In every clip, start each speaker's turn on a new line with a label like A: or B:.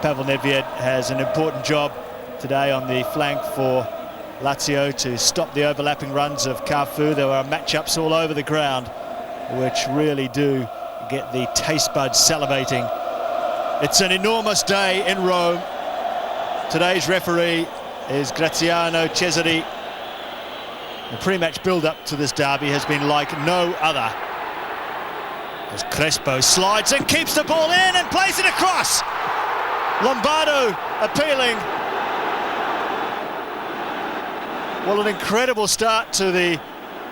A: Pavel Nedved has an important job today on the flank for Lazio to stop the overlapping runs of Cafu. There are matchups all over the ground which really do get the taste buds salivating. It's an enormous day in Rome. Today's referee is Graziano Cesari. The pre-match build-up to this derby has been like no other, as Crespo slides and keeps the ball in and plays it across. Lombardo appealing. Well, an incredible start to the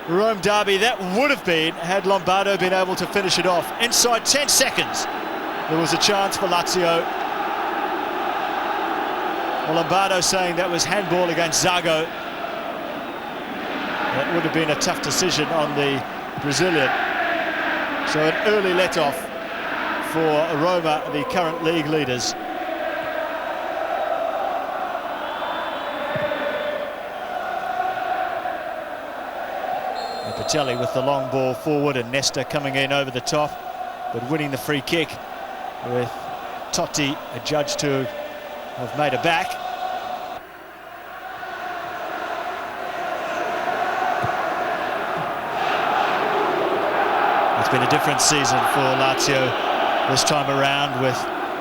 A: Rome derby that would have been had Lombardo been able to finish it off. Inside 10 seconds, there was a chance for Lazio. Well, Lombardo saying that was handball against Zago. That would have been a tough decision on the Brazilian. So an early let-off for Roma, the current league leaders. Patelli with the long ball forward, and Nesta coming in over the top, but winning the free kick with Totti adjudged to have made a back. It's been a different season for Lazio this time around, with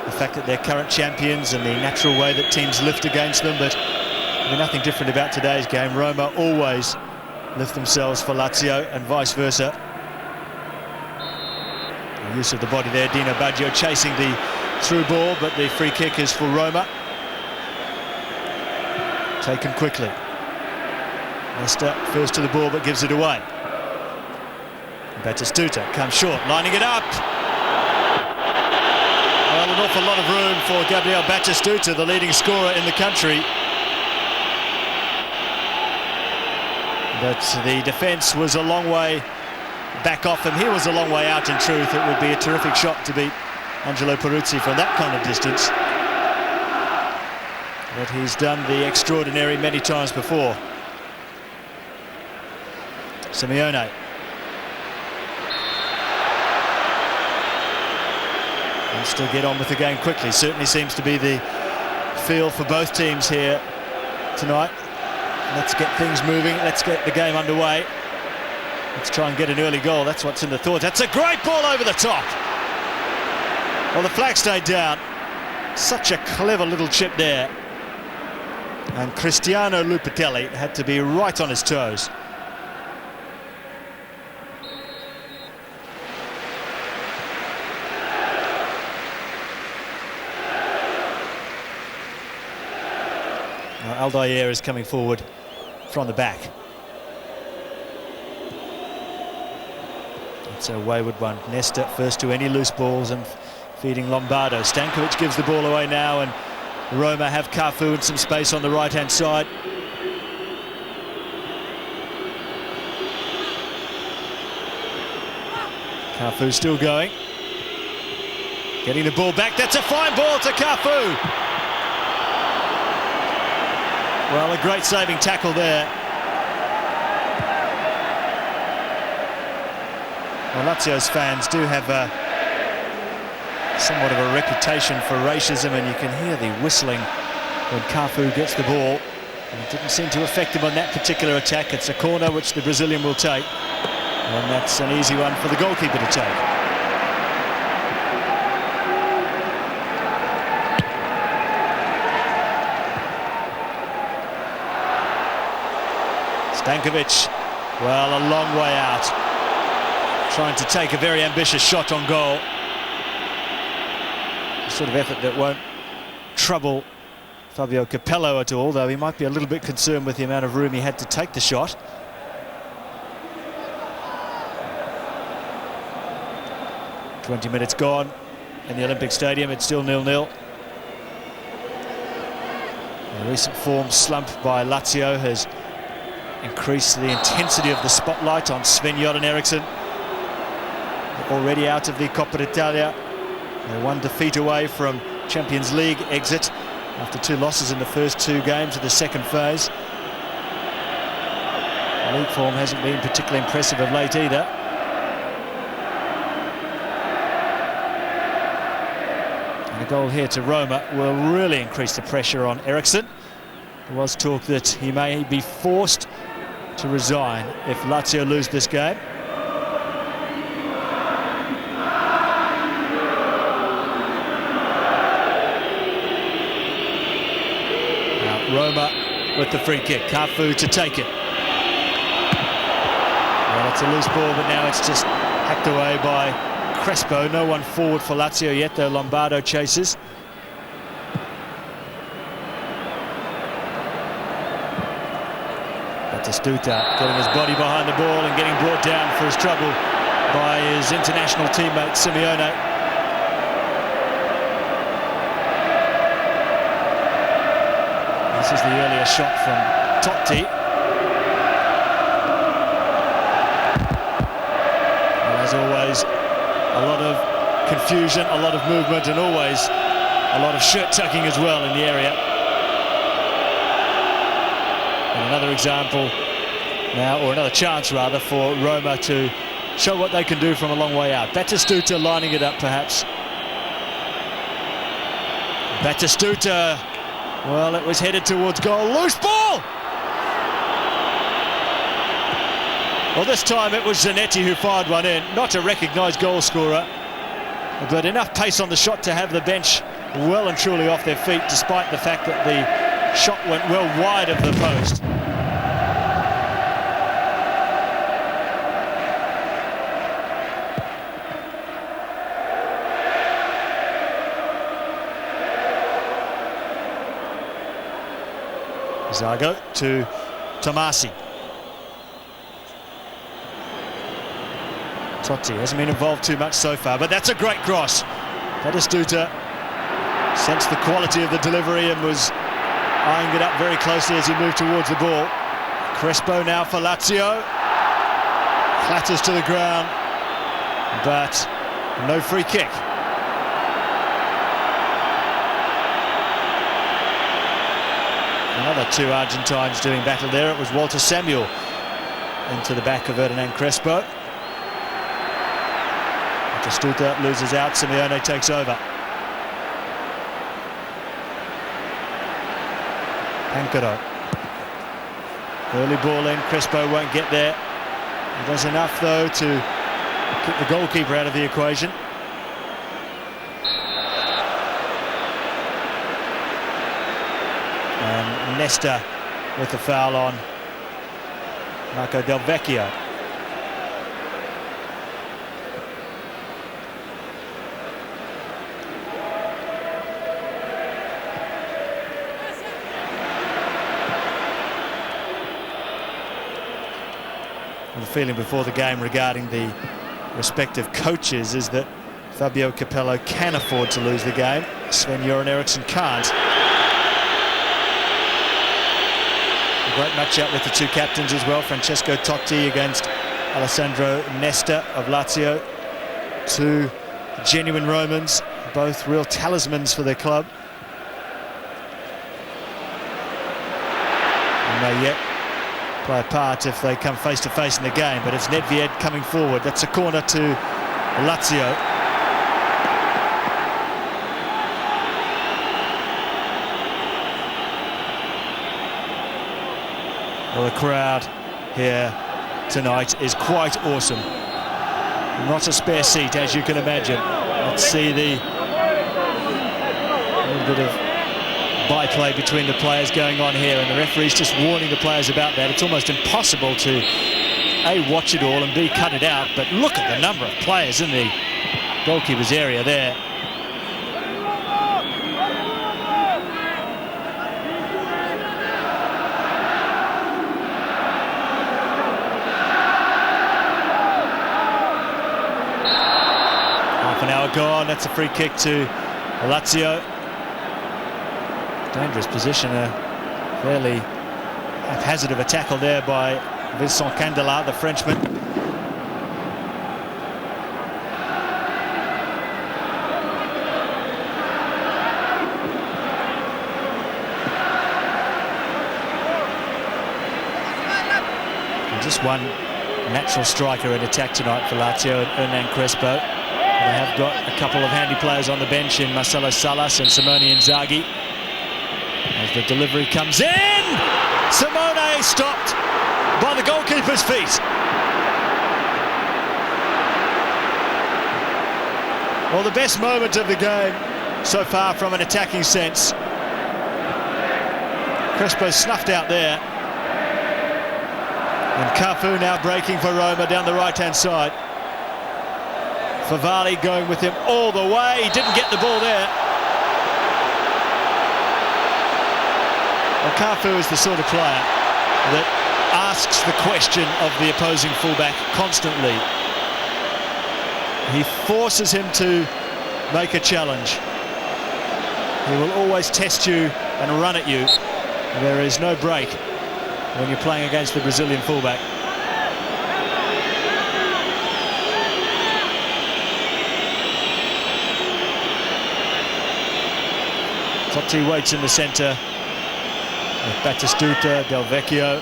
A: the fact that they're current champions and the natural way that teams lift against them, but nothing different about today's game. Roma always lift themselves for Lazio and vice versa. The use of the body there, Dino Baggio chasing the through ball, but the free kick is for Roma. Taken quickly. Nesta first to the ball but gives it away. Batistuta comes short, lining it up. Well, an awful lot of room for Gabriel Batistuta, the leading scorer in the country. But the defence was a long way back off him. He was a long way out, in truth. It would be a terrific shot to beat Angelo Peruzzi from that kind of distance. But he's done the extraordinary many times before. Simeone. And still get on with the game quickly. Certainly seems to be the feel for both teams here tonight. Let's get things moving. Let's get the game underway. Let's try and get an early goal. That's what's in the thoughts. That's a great ball over the top. Well, the flag stayed down. Such a clever little chip there. And Cristiano Lupitelli had to be right on his toes. Aldair is coming forward from the back. It's a wayward one. Nesta first to any loose balls and feeding Lombardo. Stankovic gives the ball away now, and Roma have Cafu in some space on the right-hand side. Cafu still going. Getting the ball back. That's a fine ball to Cafu. Well, a great saving tackle there. Well, Lazio's fans do have somewhat of a reputation for racism, and you can hear the whistling when Cafu gets the ball. And it didn't seem to affect him on that particular attack. It's a corner which the Brazilian will take, and that's an easy one for the goalkeeper to take. Stankovic, well, a long way out, trying to take a very ambitious shot on goal. The sort of effort that won't trouble Fabio Capello at all, though he might be a little bit concerned with the amount of room he had to take the shot. "20 minutes gone in the Olympic Stadium. It's still 0-0. The recent form slump by Lazio has increase the intensity of the spotlight on Sven-Göran Eriksson. Already out of the Coppa Italia. They're one defeat away from Champions League exit after 2 losses in the first 2 games of the second phase. League form hasn't been particularly impressive of late either. And a goal here to Roma will really increase the pressure on Eriksson. There was talk that he may be forced to resign if Lazio lose this game. Now Roma with the free kick. Cafu to take it. Well, it's a loose ball, but now it's just hacked away by Crespo. No one forward for Lazio yet, though Lombardo chases. Batistuta getting his body behind the ball and getting brought down for his trouble by his international teammate Simeone. This is the earlier shot from Totti. And as always, a lot of confusion, a lot of movement, and always a lot of shirt tucking as well in the area. And another example now, or another chance rather, for Roma to show what they can do from a long way out. Batistuta lining it up perhaps. Batistuta, well, it was headed towards goal. Loose ball! Well, this time it was Zanetti who fired one in. Not a recognised goal scorer, but enough pace on the shot to have the bench well and truly off their feet, despite the fact that the shot went well wide of the post. Zago to Tomasi. Totti hasn't been involved too much so far, but that's a great cross. Batistuta sensed the quality of the delivery and was eyeing it up very closely as he moved towards the ball. Crespo now for Lazio. Clatters to the ground, but no free kick. Another two Argentines doing battle there. It was Walter Samuel into the back of Ferdinand Crespo. Batistuta loses out, Simeone takes over. Pancaro. Early ball in, Crespo won't get there. He does enough though to keep the goalkeeper out of the equation. And Nesta with the foul on Marco Del Vecchio. The feeling before the game regarding the respective coaches is that Fabio Capello can afford to lose the game. Sven-Göran Eriksson can't. A great matchup with the two captains as well. Francesco Totti against Alessandro Nesta of Lazio. Two genuine Romans, both real talismans for their club. And they yet play a part if they come face to face in the game, but it's Nedved coming forward. That's a corner to Lazio. Well, the crowd here tonight is quite awesome. Not a spare seat, as you can imagine. Let's see the little bit of byplay between the players going on here, and the referee's just warning the players about that. It's almost impossible to A, watch it all, and B, cut it out, but look at the number of players in the goalkeeper's area there. Half an hour gone. That's a free kick to Lazio. Dangerous position, a fairly haphazard of a tackle there by Vincent Candela, the Frenchman. And just one natural striker in attack tonight for Lazio, Hernan Crespo. They have got a couple of handy players on the bench in Marcelo Salas and Simone Inzaghi. As the delivery comes in, Simone stopped by the goalkeeper's feet. Well, the best moment of the game so far from an attacking sense. Crespo snuffed out there. And Cafu now breaking for Roma down the right-hand side. Favali going with him all the way. He didn't get the ball there. Well, Cafu is the sort of player that asks the question of the opposing fullback constantly. He forces him to make a challenge. He will always test you and run at you. There is no break when you're playing against the Brazilian fullback. Totti waits in the centre with Batistuta, Del Vecchio.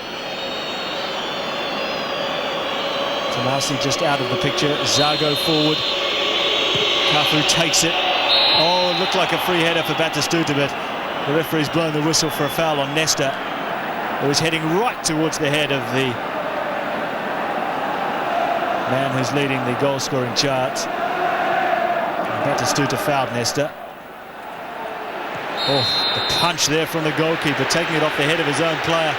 A: Tomasi just out of the picture. Zago forward. Cafu takes it. Oh, it looked like a free header for Batistuta, but the referee's blown the whistle for a foul on Nesta, who was heading right towards the head of the man who's leading the goal-scoring charts. Batistuta fouled Nesta. Oh, the punch there from the goalkeeper, taking it off the head of his own player.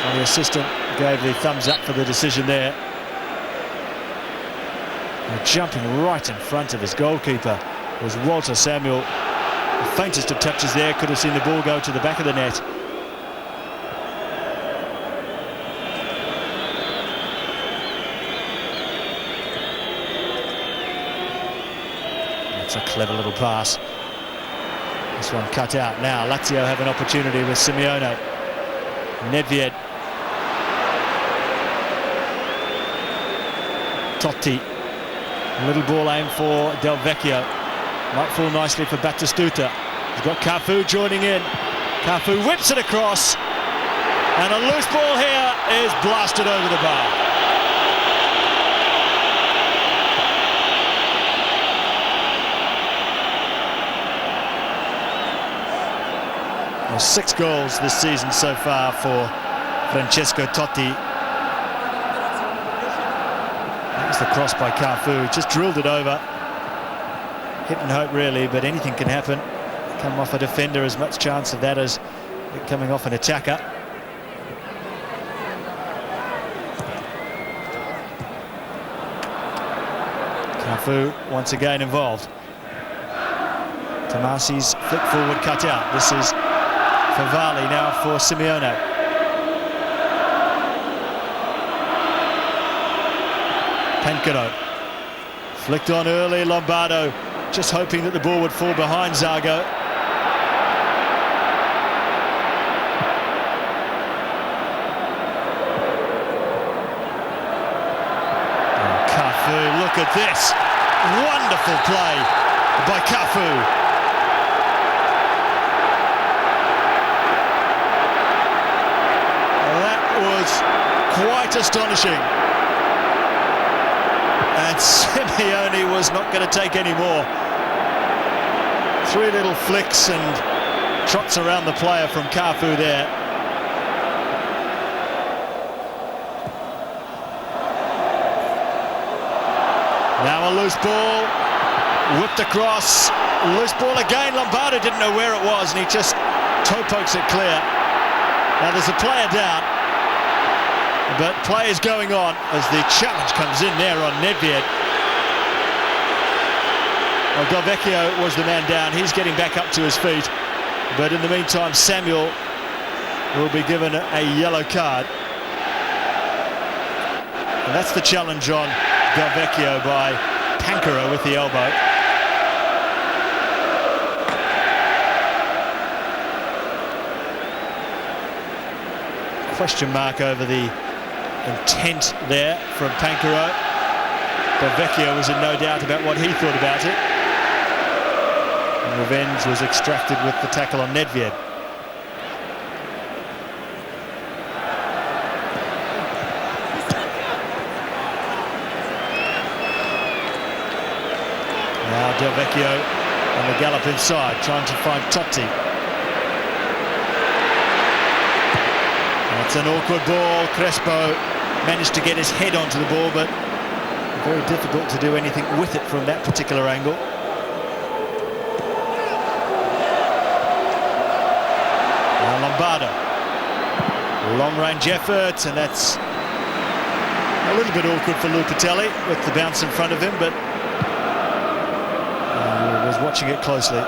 A: And the assistant gave the thumbs up for the decision there. And jumping right in front of his goalkeeper was Walter Samuel. The faintest of touches there, could have seen the ball go to the back of the net. That's a clever little pass. This one cut out. Now Lazio have an opportunity with Simeone. Nedved. Totti. Little ball aim for Del Vecchio. Might fall nicely for Batistuta. He's got Cafu joining in. Cafu whips it across. And a loose ball here is blasted over the bar. Well, 6 goals this season so far for Francesco Totti. That was the cross by Cafu, just drilled it over. Hit and hope really, but anything can happen. Come off a defender, as much chance of that as it coming off an attacker. Cafu once again involved. Tomasi's flick forward cut out. This is Favali now for Simeone. Pancaro. Flicked on early, Lombardo just hoping that the ball would fall behind Zago. Oh, Cafu, look at this. Wonderful play by Cafu. That was quite astonishing. And Simeone was not going to take any more. 3 little flicks and trots around the player from Cafu there. Now a loose ball, whipped across, loose ball again. Lombardo didn't know where it was and he just toe pokes it clear. Now there's a player down, but play is going on as the challenge comes in there on Nedved. Well, Del Vecchio was the man down. He's getting back up to his feet. But in the meantime, Samuel will be given a yellow card. And that's the challenge on Del Vecchio by Pancaro with the elbow. Question mark over the intent there from Pancaro. Del Vecchio was in no doubt about what he thought about it. And revenge was extracted with the tackle on Nedved. Now Del Vecchio on the gallop inside, trying to find Totti. That's an awkward ball. Crespo managed to get his head onto the ball, but very difficult to do anything with it from that particular angle. Now Lombardo. Long-range effort, and that's a little bit awkward for Locatelli with the bounce in front of him, but he was watching it closely.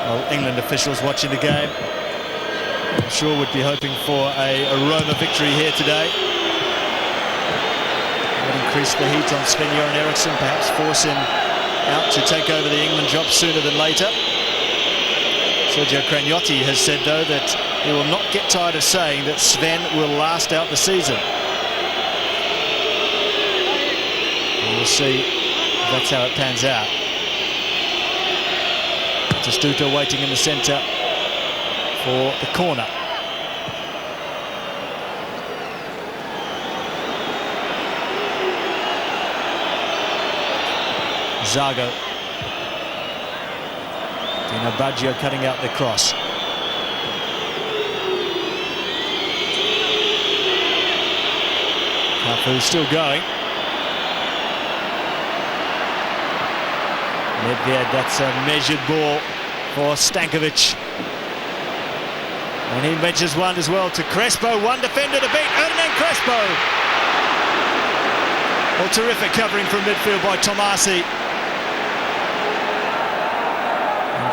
A: Well, England officials watching the game, I'm sure would be hoping for a Roma victory here today. Would increase the heat on Sven-Göran Eriksson, perhaps force him out to take over the England job sooner than later. Sergio Cragnotti has said, though, that he will not get tired of saying that Sven will last out the season. And we'll see if that's how it pans out. Testudo waiting in the centre for the corner. Zago. Dino Baggio cutting out the cross. Cafu still going. Nedved, that's a measured ball for Stankovic. And he measures one as well to Crespo. One defender to beat, Hernan Crespo. Well, terrific covering from midfield by Tomasi.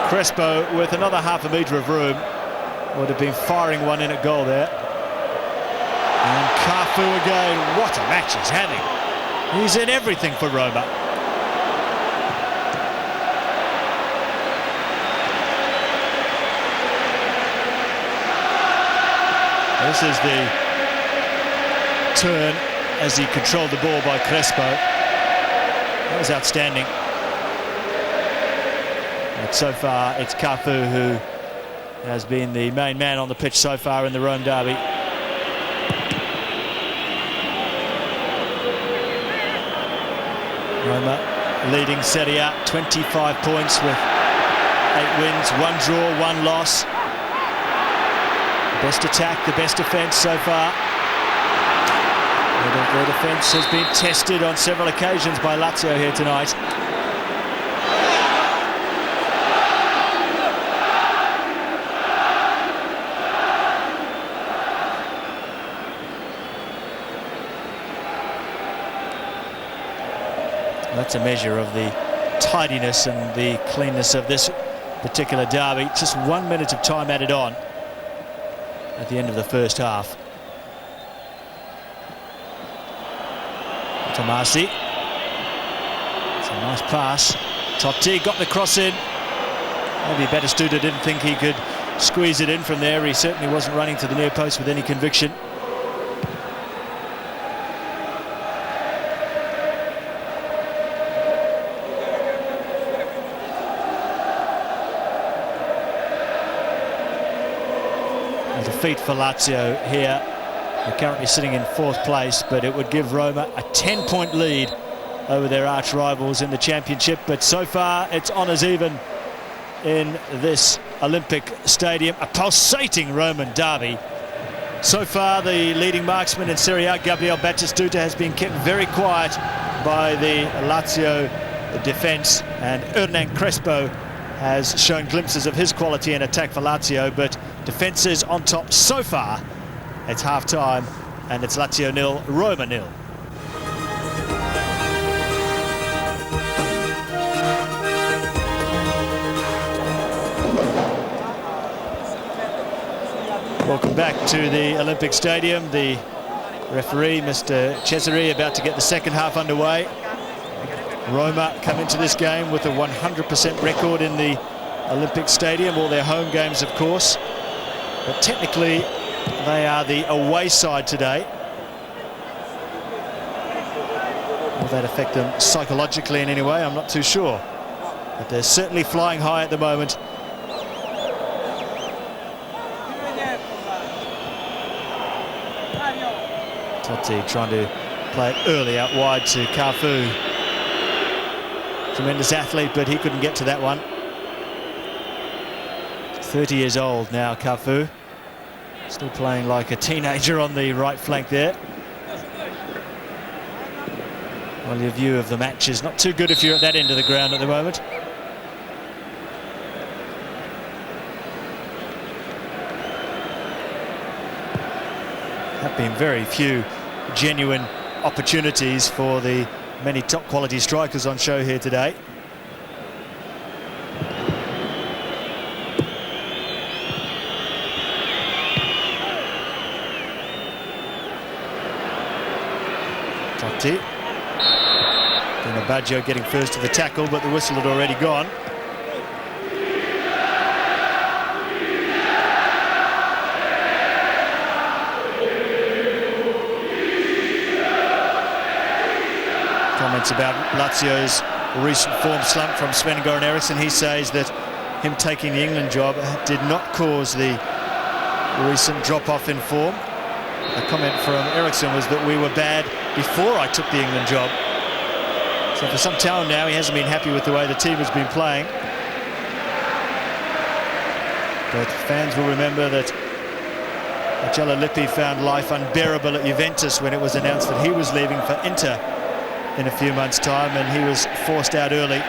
A: Crespo, with another half a metre of room, would have been firing one in at goal there. And Cafu again, what a match he's having. He's in everything for Roma. This is the turn as he controlled the ball by Crespo. That was outstanding. So far, it's Cafu who has been the main man on the pitch so far in the Rome derby. Roma leading Serie A, 25 points with 8 wins, 1 draw, 1 loss. The best attack, the best defence so far. Their defence has been tested on several occasions by Lazio here tonight. That's a measure of the tidiness and the cleanness of this particular derby. Just 1 minute of time added on at the end of the first half. Tomasi. It's a nice pass. Totti got the cross in. Maybe Batistuta didn't think he could squeeze it in from there. He certainly wasn't running to the near post with any conviction. A defeat for Lazio here. They're currently sitting in 4th place, but it would give Roma a 10-point lead over their arch rivals in the championship. But so far, it's honours even in this Olympic Stadium, a pulsating Roman derby. So far, the leading marksman in Serie A, Gabriel Batistuta, has been kept very quiet by the Lazio defence, and Hernan Crespo has shown glimpses of his quality in attack for Lazio, but defence is on top so far. It's half-time, and it's Lazio 0, Roma 0. Welcome back to the Olympic Stadium. The referee, Mr. Cesare, about to get the second half underway. Roma come into this game with a 100% record in the Olympic Stadium, all their home games, of course. But technically, they are the away side today. Will that affect them psychologically in any way? I'm not too sure. But they're certainly flying high at the moment. Totti trying to play it early out wide to Cafu. Tremendous athlete, but he couldn't get to that one. 30 years old now, Cafu. Still playing like a teenager on the right flank there. Well, your view of the match is not too good if you're at that end of the ground at the moment. Have been very few genuine opportunities for the many top quality strikers on show here today. Totti. Baggio getting first to the tackle, but the whistle had already gone. Comments about Lazio's recent form slump from Sven-Göran Eriksson. He says that him taking the England job did not cause the recent drop-off in form. A comment from Eriksson was that we were bad before I took the England job. So for some time now, he hasn't been happy with the way the team has been playing. But fans will remember that Marcello Lippi found life unbearable at Juventus when it was announced that he was leaving for Inter in a few months' time, and he was forced out early.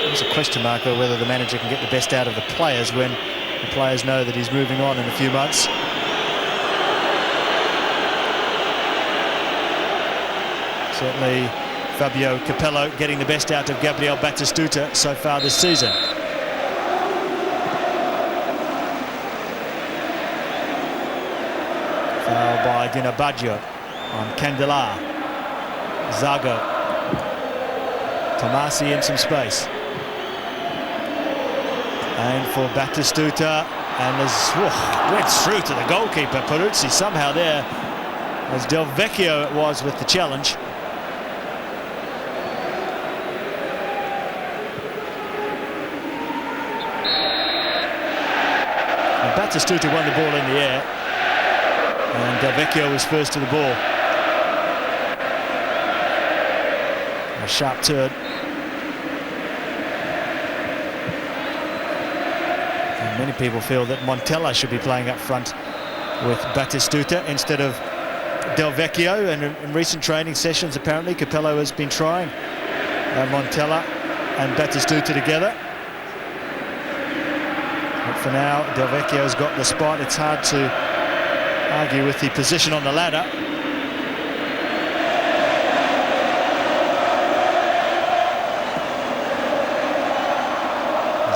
A: There's a question mark over whether the manager can get the best out of the players when the players know that he's moving on in a few months. Certainly Fabio Capello getting the best out of Gabriel Batistuta so far this season. Foul by Dino Baggio on Candela. Zago. Tomasi in some space. And for Batistuta, and went through to the goalkeeper. Peruzzi somehow there, as Del Vecchio it was with the challenge. Batistuta won the ball in the air, and Del Vecchio was first to the ball. A sharp turn. And many people feel that Montella should be playing up front with Batistuta instead of Del Vecchio, and in recent training sessions apparently Capello has been trying Montella and Batistuta together. For now, Del Vecchio's got the spot. It's hard to argue with the position on the ladder.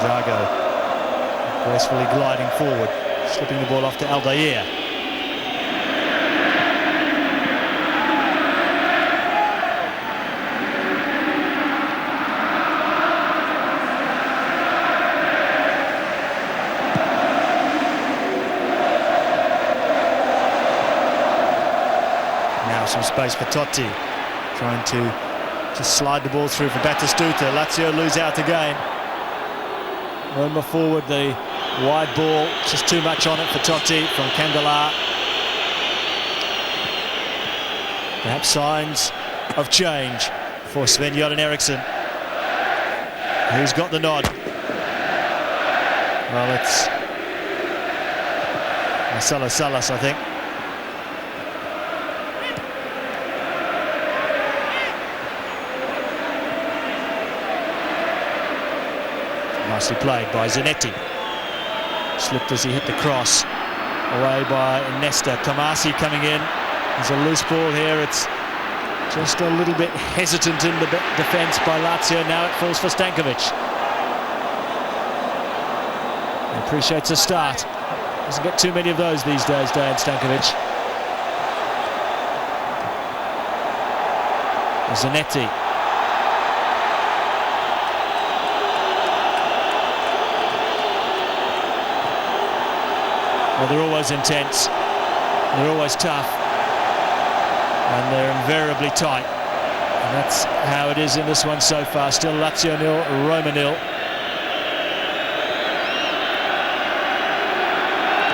A: Zago gracefully gliding forward, slipping the ball off to Aldair. Some space for Totti, trying to just slide the ball through for Batistuta. Lazio lose out again. Roma forward, the wide ball, just too much on it for Totti from Candela. Perhaps signs of change for Sven-Göran Eriksson, who's got the nod. Well, it's Marcelo Salas, I think. Nicely played by Zanetti. Slipped as he hit the cross. Away by Nesta. Tomasi coming in. There's a loose ball here. It's just a little bit hesitant in the defence by Lazio. Now it falls for Stankovic. He appreciates a start. Doesn't get too many of those these days, Dejan Stankovic. Zanetti. Well, they're always intense, they're always tough, and they're invariably tight. And that's how it is in this one so far. Still Lazio 0, Roma 0.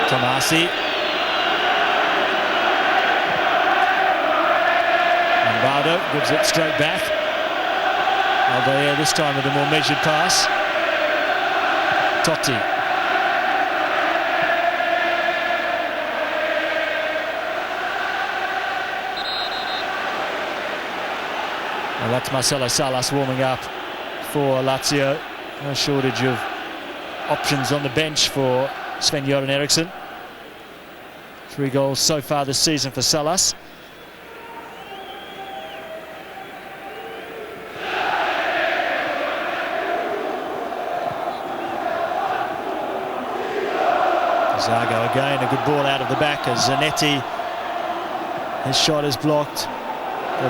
A: Tomasi. Lombardo gives it straight back. Albaia this time with a more measured pass. Totti. And that's Marcelo Salas warming up for Lazio. No shortage of options on the bench for Sven-Göran Eriksson. 3 goals so far this season for Salas. Zago again, a good ball out of the back as Zanetti. His shot is blocked.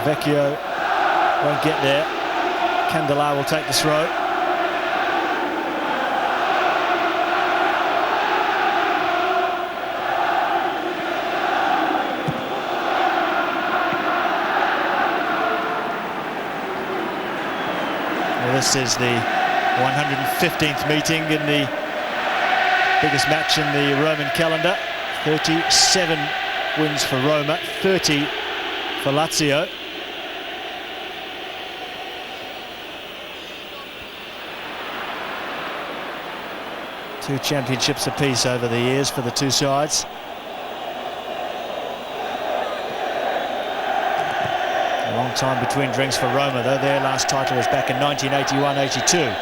A: Vecchio won't get there. Candela will take the throw. Well, this is the 115th meeting in the biggest match in the Roman calendar. 37 wins for Roma, 30 for Lazio. Two championships apiece over the years for the two sides. A long time between drinks for Roma, though. Their last title was back in 1981-82.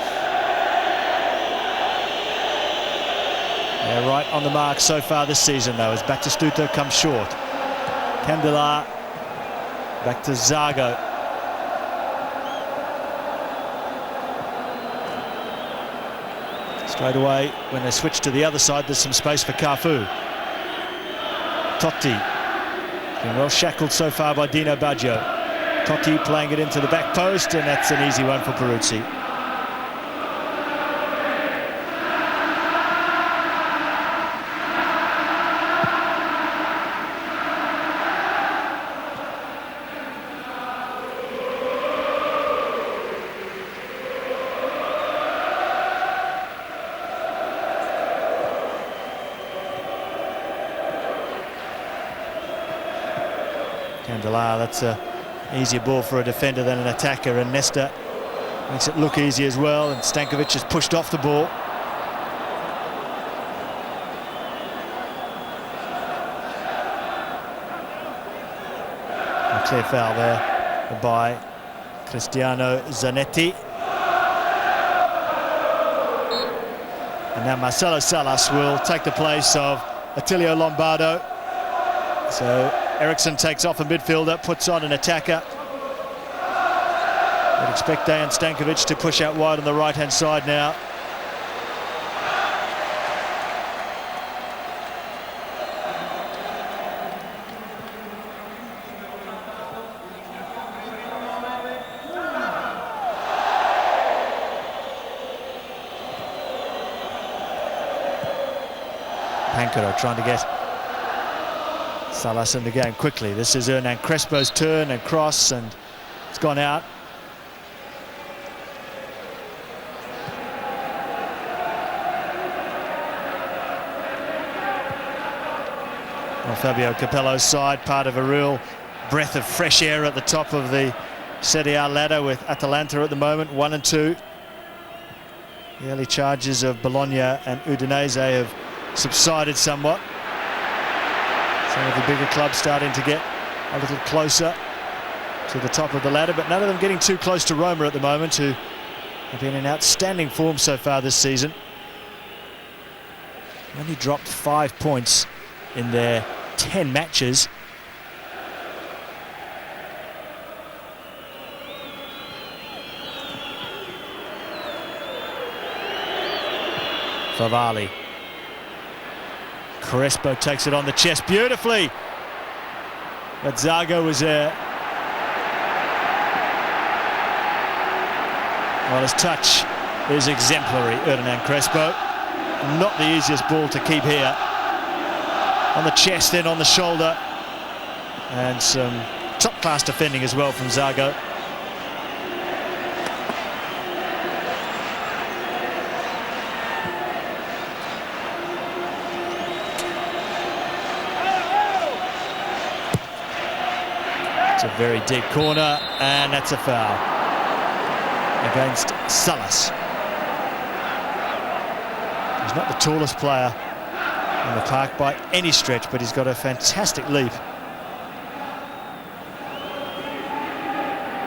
A: They're right on the mark so far this season, though, as Batistuta comes short. Candela back to Zago. Straight away, when they switch to the other side, there's some space for Cafu. Totti. Been well shackled so far by Dino Baggio. Totti playing it into the back post, and that's an easy one for Peruzzi. Candela, that's an easier ball for a defender than an attacker, and Nesta makes it look easy as well, and Stankovic has pushed off the ball. A clear foul there by Cristiano Zanetti. And now Marcelo Salas will take the place of Attilio Lombardo. So Eriksson takes off a midfielder, puts on an attacker. I'd expect Dejan Stankovic to push out wide on the right-hand side now. Pancaro trying to get Salas in the game quickly. This is Hernan Crespo's turn and cross, and it's gone out. Well, Fabio Capello's side, part of a real breath of fresh air at the top of the Serie A ladder with Atalanta at the moment, 1 and 2. The early charges of Bologna and Udinese have subsided somewhat. Some of the bigger clubs starting to get a little closer to the top of the ladder, but none of them getting too close to Roma at the moment, who have been in outstanding form so far this season. Only dropped 5 points in their 10 matches. Favali. Crespo takes it on the chest beautifully. But Zago was there. Well, his touch is exemplary, Hernan Crespo. Not the easiest ball to keep here. On the chest, then on the shoulder. And some top-class defending as well from Zago. It's a very deep corner, and that's a foul against Salas. He's not the tallest player in the park by any stretch, but he's got a fantastic leap.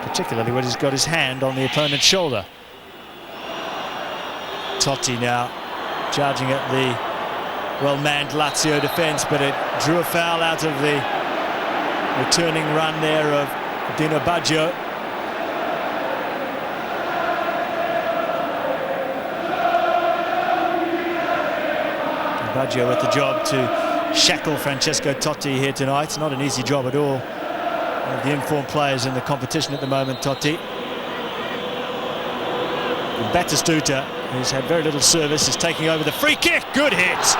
A: Particularly when he's got his hand on the opponent's shoulder. Totti now charging at the well-manned Lazio defence, but it drew a foul out of the returning run there of Dino Baggio. Baggio with the job to shackle Francesco Totti here tonight. Not an easy job at all. One of the informed players in the competition at the moment, Totti. And Batistuta, who's had very little service, is taking over the free kick. Good hit.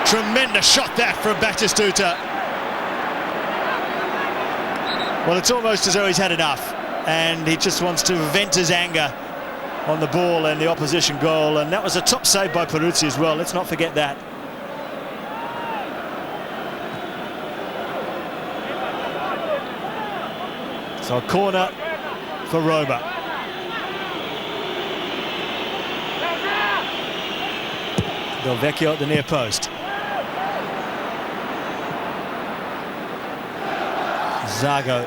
A: Tremendous shot that from Batistuta. Well, it's almost as though he's had enough, and he just wants to vent his anger on the ball and the opposition goal, and that was a top save by Peruzzi as well. Let's not forget that. So a corner for Roma. Del Vecchio at the near post. Zago.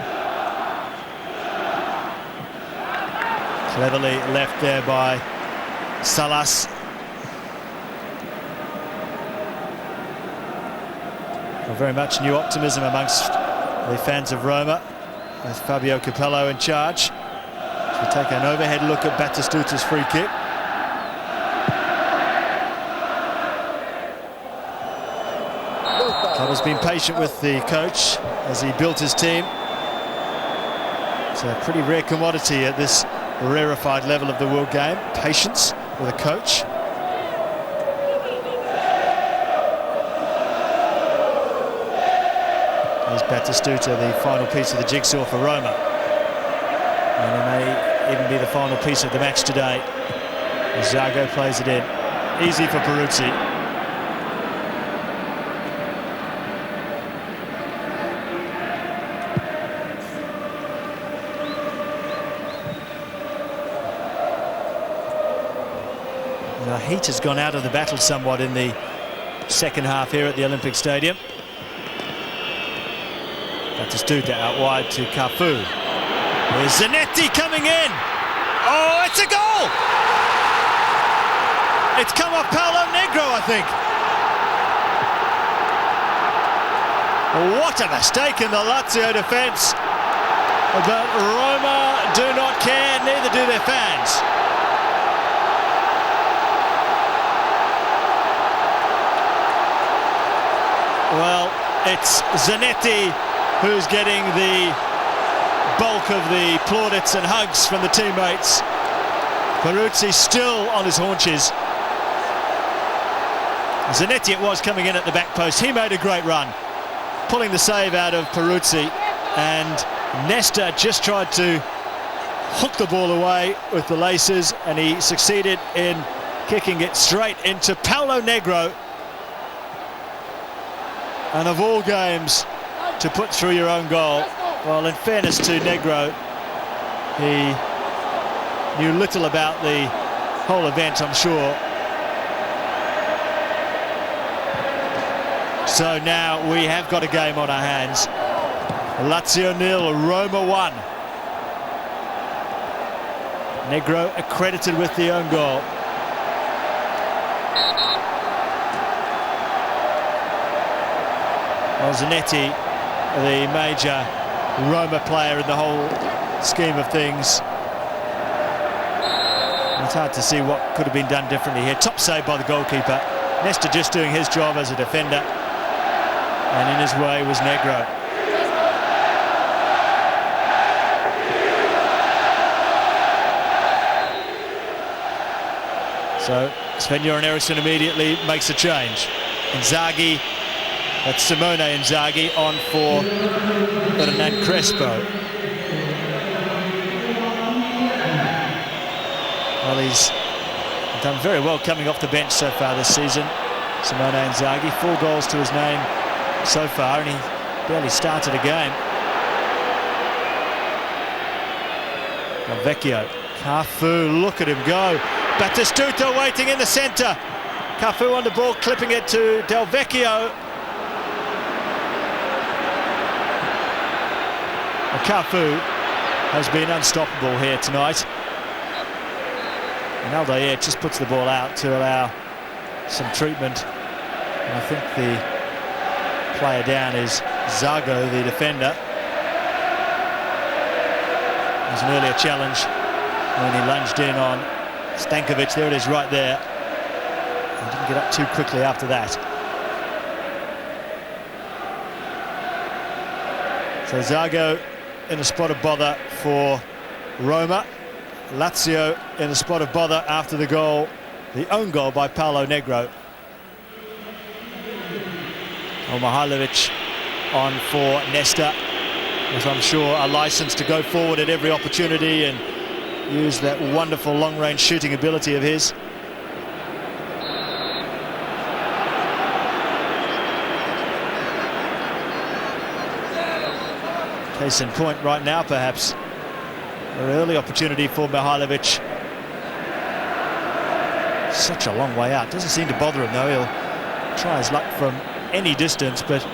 A: Cleverly left there by Salas. Well, very much new optimism amongst the fans of Roma, with Fabio Capello in charge. We take an overhead look at Batistuta's free kick. Club has been patient with the coach as he built his team. It's a pretty rare commodity at this rarefied level of the world game. Patience with a coach. Here's Batistuta, the final piece of the jigsaw for Roma. And it may even be the final piece of the match today. Zago plays it in. Easy for Peruzzi. The heat has gone out of the battle somewhat in the second half here at the Olympic Stadium. Batistuta out wide to Cafu. There's Zanetti coming in. Oh, it's a goal! It's come off Paolo Negro, I think. What a mistake in the Lazio defence. But Roma do not care, neither do their fans. Well, it's Zanetti who's getting the bulk of the plaudits and hugs from the teammates. Peruzzi still on his haunches. Zanetti it was coming in at the back post. He made a great run, pulling the save out of Peruzzi, and Nesta just tried to hook the ball away with the laces, and he succeeded in kicking it straight into Paolo Negro. And of all games to put through your own goal, well, in fairness to Negro, he knew little about the whole event, I'm sure. So now we have got a game on our hands. Lazio 0, Roma 1. Negro accredited with the own goal. Well, Zanetti, the major Roma player in the whole scheme of things. It's hard to see what could have been done differently here. Top save by the goalkeeper. Nesta just doing his job as a defender. And in his way was Negro. So Sven-Göran Eriksson immediately makes a change. Inzaghi, that's Simone Inzaghi, on for Hernan Crespo. Well, he's done very well coming off the bench so far this season. Simone Inzaghi, 4 goals to his name so far, and he barely started a game. Vecchio, Cafu, look at him go. Batistuta waiting in the centre. Cafu on the ball, clipping it to Del Vecchio. And Cafu has been unstoppable here tonight. And Aldair just puts the ball out to allow some treatment. And I think the player down is Zago, the defender. There's an earlier challenge when he lunged in on Stankovic. There it is right there. He didn't get up too quickly after that. So Zago in a spot of bother for Roma. Lazio in a spot of bother after the goal, the own goal by Paulo Negro. Mihailovic on for Nesta, with, I'm sure, a licence to go forward at every opportunity and use that wonderful long-range shooting ability of his. Case in point right now, perhaps. An early opportunity for Mihailovic. Such a long way out. Doesn't seem to bother him, though. He'll try his luck from any distance, but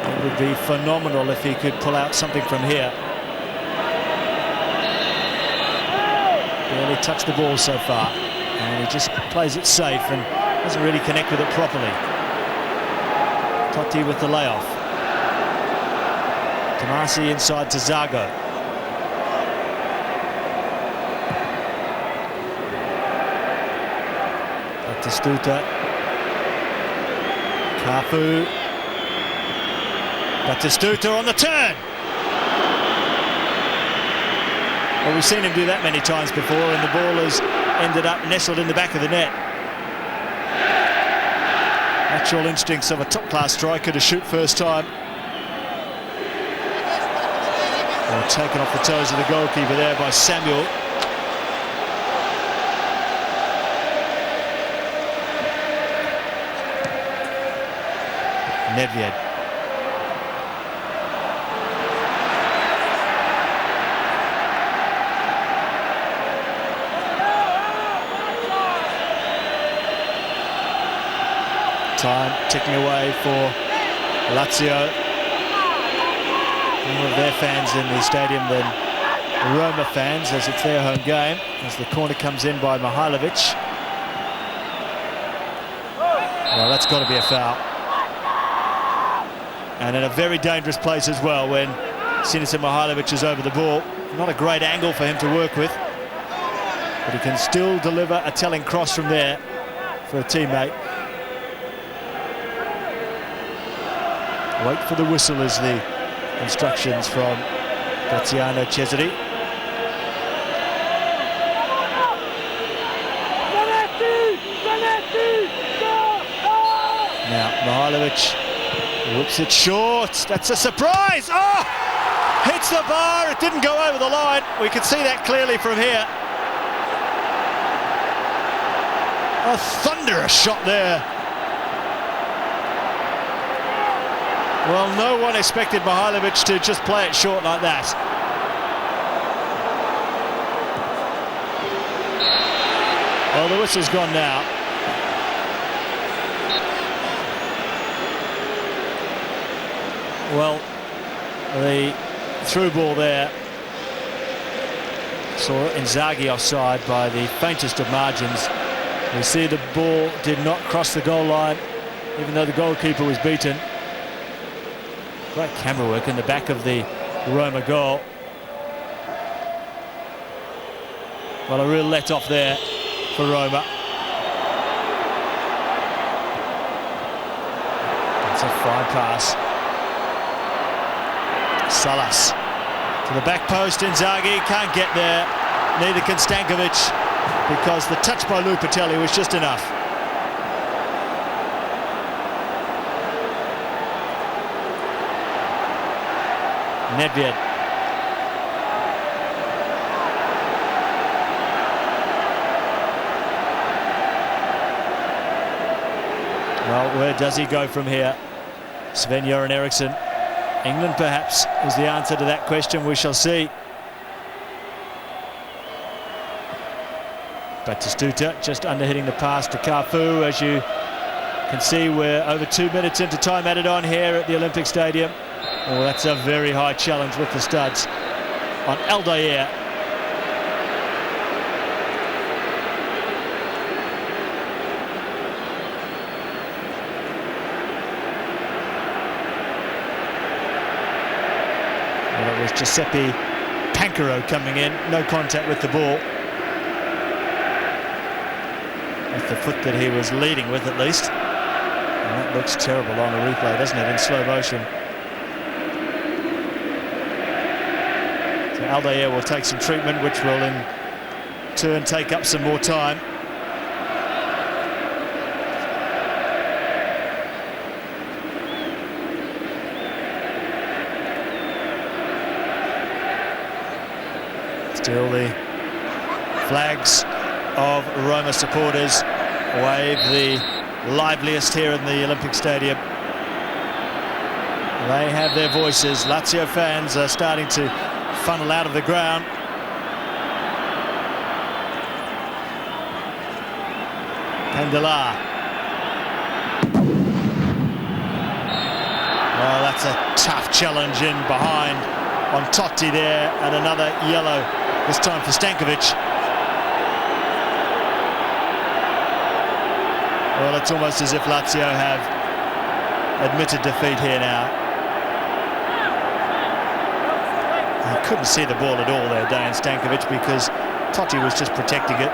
A: it would be phenomenal if he could pull out something from here. Barely touched the ball so far, and he just plays it safe and doesn't really connect with it properly. Totti with the layoff. Tomasi inside to Zago. Batistuta. Cafu. Batistuta on the turn. Well, we've seen him do that many times before, and the ball has ended up nestled in the back of the net. Natural instincts of a top-class striker to shoot first time. Well, taken off the toes of the goalkeeper there by Samuel. Nedved. Time ticking away for Lazio. More of their fans in the stadium than the Roma fans, as it's their home game, as the corner comes in by Mihailovic. Well, that's got to be a foul. And in a very dangerous place as well, when Sinisa Mihailovic is over the ball. Not a great angle for him to work with, but he can still deliver a telling cross from there for a teammate. Wait for the whistle is the instructions from Graziano Cesari. Now Mihailovic whoops it short. That's a surprise. Oh! Hits the bar. It didn't go over the line. We can see that clearly from here. A thunderous shot there. Well, no one expected Mihailovic to just play it short like that. Well, the whistle's gone now. Well, the through ball there saw Inzaghi offside by the faintest of margins. We see the ball did not cross the goal line, even though the goalkeeper was beaten. Great camera work in the back of the Roma goal. Well, a real let-off there for Roma. That's a fine pass. Salas to the back post. Inzaghi can't get there. Neither can Stankovic, because the touch by Lupatelli was just enough. Nedved. Well, where does he go from here? Sven-Göran Eriksson. England perhaps is the answer to that question. We shall see. Batistuta just under-hitting the pass to Cafu. As you can see, we're over 2 minutes into time added on here at the Olympic Stadium. Oh, that's a very high challenge with the studs on Aldair. Well, it was Giuseppe Pancaro coming in, no contact with the ball. With the foot that he was leading with, at least. And that looks terrible on the replay, doesn't it, in slow motion. So Aldair will take some treatment, which will in turn take up some more time. Still the flags of Roma supporters wave the liveliest here in the Olympic Stadium. They have their voices. Lazio fans are starting to funnel out of the ground. Pendelar. Well, that's a tough challenge in behind on Totti there, and another yellow, this time for Stankovic. Well, it's almost as if Lazio have admitted defeat here now. He couldn't see the ball at all there, Dejan Stankovic, because Totti was just protecting it.